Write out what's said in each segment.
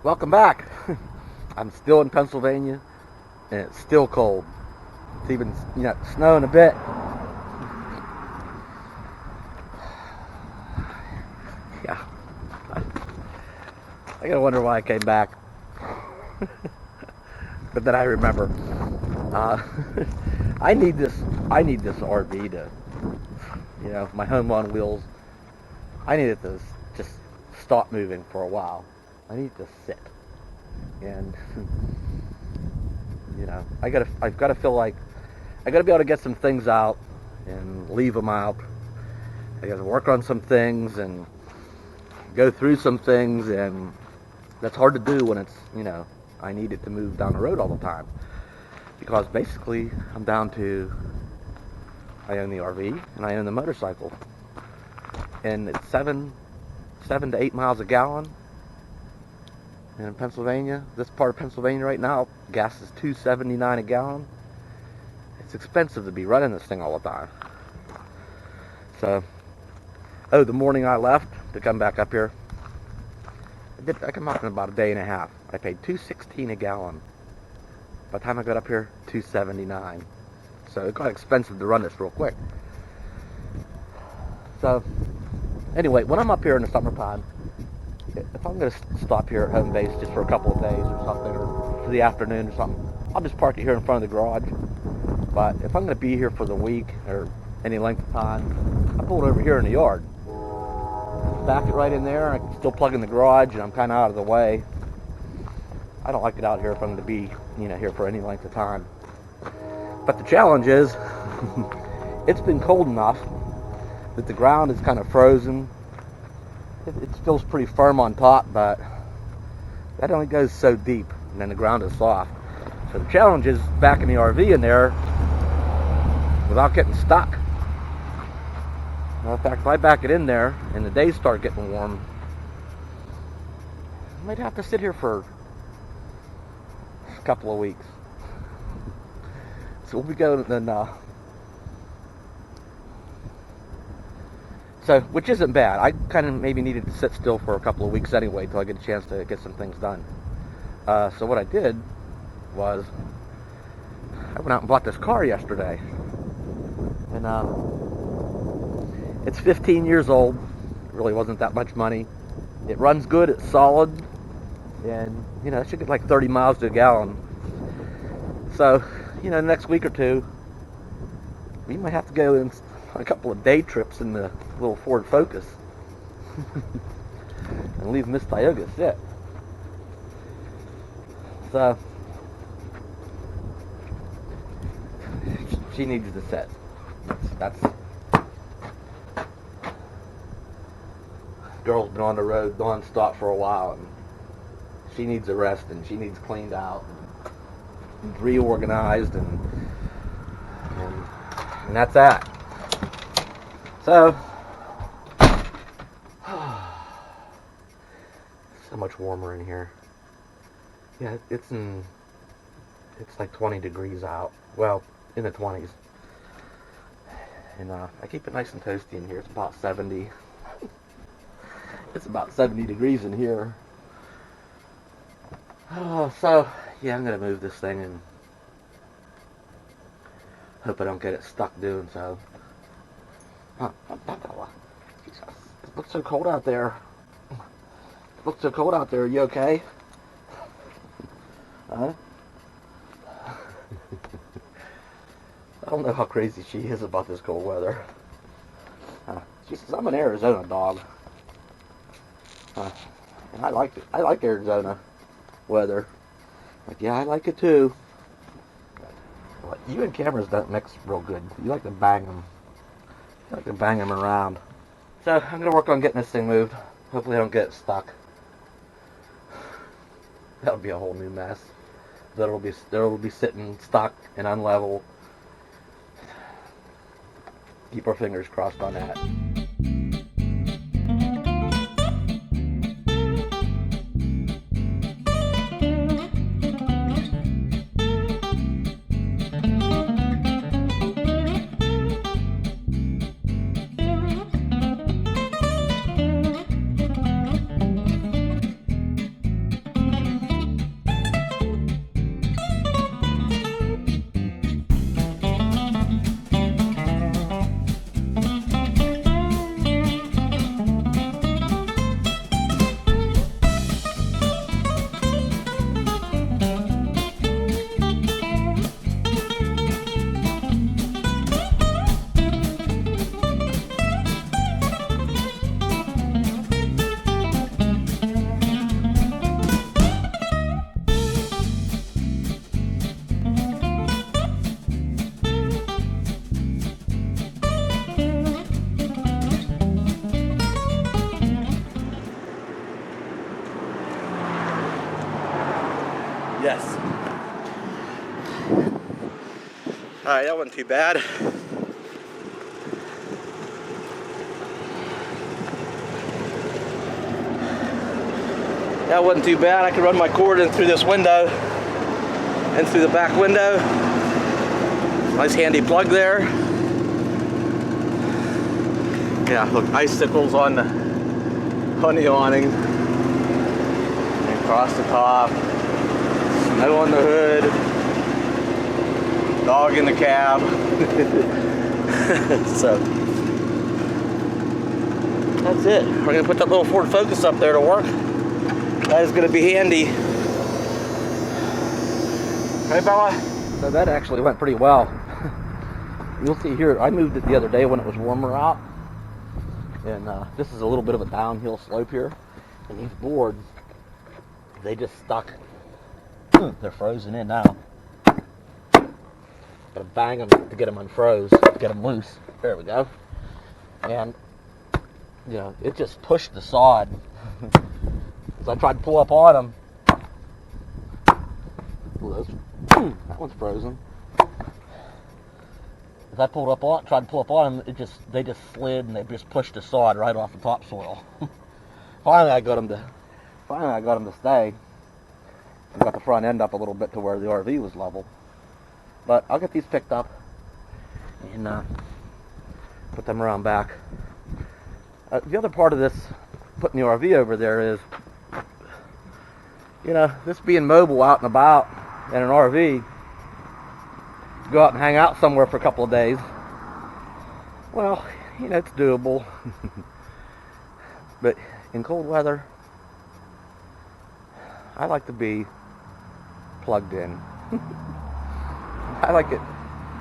Welcome back. I'm still in Pennsylvania, and it's still cold. It's even, snowing a bit. Yeah. I gotta wonder why I came back. But then I remember, I need this RV to, my home on wheels. I need it to just stop moving for a while. I need to sit, and I've got to feel like I got to be able to get some things out and leave them out. I got to work on some things and go through some things, and that's hard to do when it's I need it to move down the road all the time, because basically I'm down to I own the RV and I own the motorcycle, and it's 7 to 8 miles a gallon. And in Pennsylvania, this part of Pennsylvania right now, gas is $2.79 a gallon. It's expensive to be running this thing all the time. So, the morning I left to come back up here, I come up in about a day and a half. I paid $2.16 a gallon. By the time I got up here, $2.79. So it got expensive to run this real quick. So, anyway, when I'm up here in the summertime, if I'm going to stop here at home base just for a couple of days or something, or for the afternoon or something, I'll just park it here in front of the garage. But if I'm going to be here for the week or any length of time, I pull it over here in the yard. Back it right in there. I can still plug in the garage, and I'm kind of out of the way. I don't like it out here if I'm going to be, here for any length of time. But the challenge is, it's been cold enough that the ground is kind of frozen. It feels pretty firm on top, but that only goes so deep, and then the ground is soft. So the challenge is backing the RV in there without getting stuck. Well, in fact, if I back it in there and the days start getting warm, I might have to sit here for a couple of weeks. So we'll be going then. So, which isn't bad. I kind of maybe needed to sit still for a couple of weeks anyway till I get a chance to get some things done. So what I did was I went out and bought this car yesterday, and it's 15 years old. It really wasn't that much money. It runs good. It's solid, and it should get like 30 miles to a gallon. So, the next week or two, we might have to go in a couple of day trips in the little Ford Focus and leave Miss Tioga sit. So she needs to sit. That's girl's been on the road non-stop for a while, and she needs a rest, and she needs cleaned out and reorganized, and that's that. So, so much warmer in here. Yeah, it's like 20 degrees out. Well, in the 20s. And I keep it nice and toasty in here. It's about 70. It's about 70 degrees in here. So, yeah, I'm going to move this thing and hope I don't get it stuck doing so. Jesus, it looks so cold out there. It looks so cold out there. Are you okay? Huh? I don't know how crazy she is about this cold weather. She says, I'm an Arizona dog. And I like it. I like Arizona weather. Like, yeah, I like it too. But you and cameras don't mix real good. You like to bang them. You like to bang them around. So I'm gonna work on getting this thing moved. Hopefully I don't get stuck. That'll be a whole new mess. That'll be sitting stuck and unlevel. Keep our fingers crossed on that. Yes. Alright, that wasn't too bad. That wasn't too bad. I could run my cord in through this window and through the back window. Nice handy plug there. Yeah, look, icicles on the awning. And across the top. Snow on the hood. Dog in the cab. So that's it. We're gonna put that little Ford Focus up there to work. That is gonna be handy. Right, Bella? So that actually went pretty well. You'll see here, I moved it the other day when it was warmer out. And this is a little bit of a downhill slope here. And these boards, they just stuck. They're frozen in now. Gotta bang them to get them unfroze, get them loose. There we go. And, you know, it just pushed the sod. So I tried to pull up on them. That one's frozen. As I pulled up on, tried to pull up on them, they just slid and they just pushed the sod right off the topsoil. Finally, I got them to stay. I got the front end up a little bit to where the RV was level. But I'll get these picked up and put them around back. The other part of this, putting the RV over there, is, you know, this being mobile out and about in an RV, go out and hang out somewhere for a couple of days. Well, you know, it's doable. But in cold weather, I like to be plugged in. I like it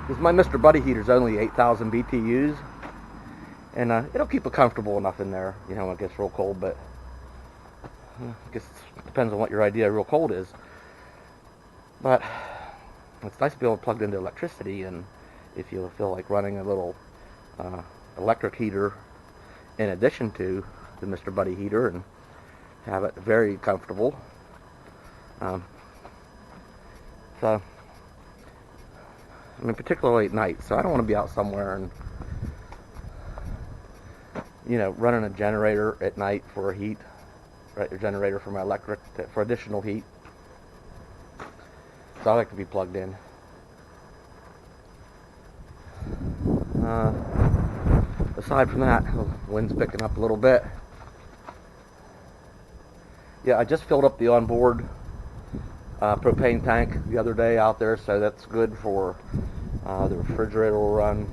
because my Mr. Buddy heater's only 8,000 BTUs, and it'll keep it comfortable enough in there, you know, when it gets real cold. But I guess it depends on what your idea of real cold is. But it's nice to be able to plug into electricity, and if you feel like running a little electric heater in addition to the Mr. Buddy heater, and have it very comfortable. So, I mean, particularly at night. So I don't want to be out somewhere and, you know, running a generator at night for heat, right? A generator for my electric for additional heat. So I like to be plugged in. Aside from that, the wind's picking up a little bit. Yeah, I just filled up the onboard propane tank the other day out there, so that's good for the refrigerator will run.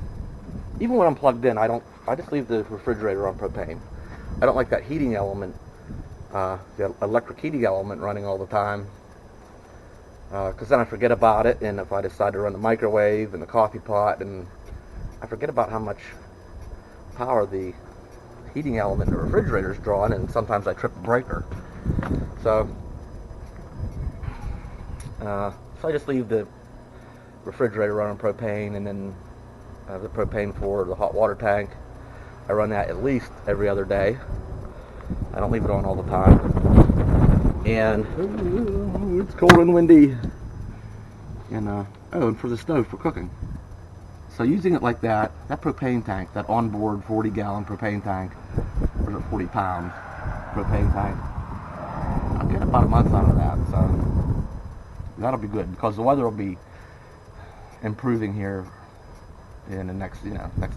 Even when I'm plugged in, I just leave the refrigerator on propane. I don't like that heating element, the electric heating element running all the time, because then I forget about it, and if I decide to run the microwave and the coffee pot, and I forget about how much power the heating element in the refrigerator is drawing, and sometimes I trip a breaker. So I just leave the refrigerator running propane, and then the propane for the hot water tank, I run that at least every other day. I don't leave it on all the time. And it's cold and windy. And and for the stove for cooking. So using it like that propane tank, that onboard 40-gallon propane tank, or is it 40-pound propane tank, I'll get about a month out of that. So that'll be good, because the weather will be improving here in the next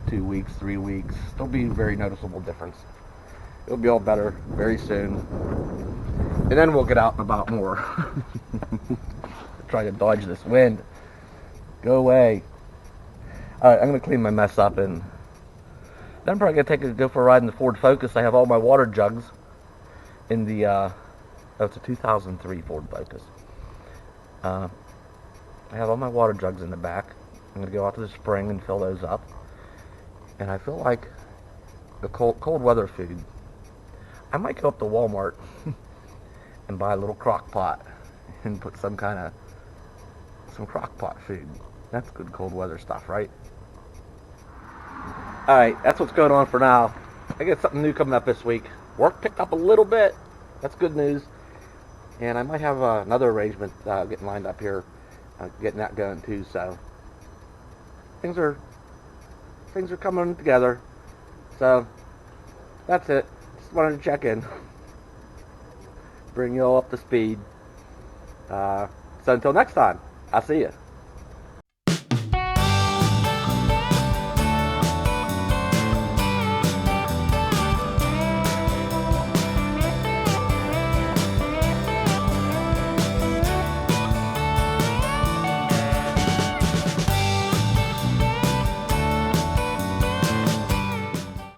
2 weeks, 3 weeks. There'll be a very noticeable difference. It'll be all better very soon, and then we'll get out and about more. Try to dodge this wind. Go away. Alright, I'm going to clean my mess up, and then I'm probably going to go for a ride in the Ford Focus. I have all my water jugs in the, it's a 2003 Ford Focus. I have all my water jugs in the back. I'm going to go out to the spring and fill those up. And I feel like the cold weather food, I might go up to Walmart and buy a little crock pot and put some crock pot food. That's good cold weather stuff, right? Alright, that's what's going on for now. I got something new coming up this week. Work picked up a little bit. That's good news. And I might have another arrangement getting lined up here, getting that going too. So things are things are coming together. So that's it. Just wanted to check in, bring you all up to speed. So until next time, I'll see you.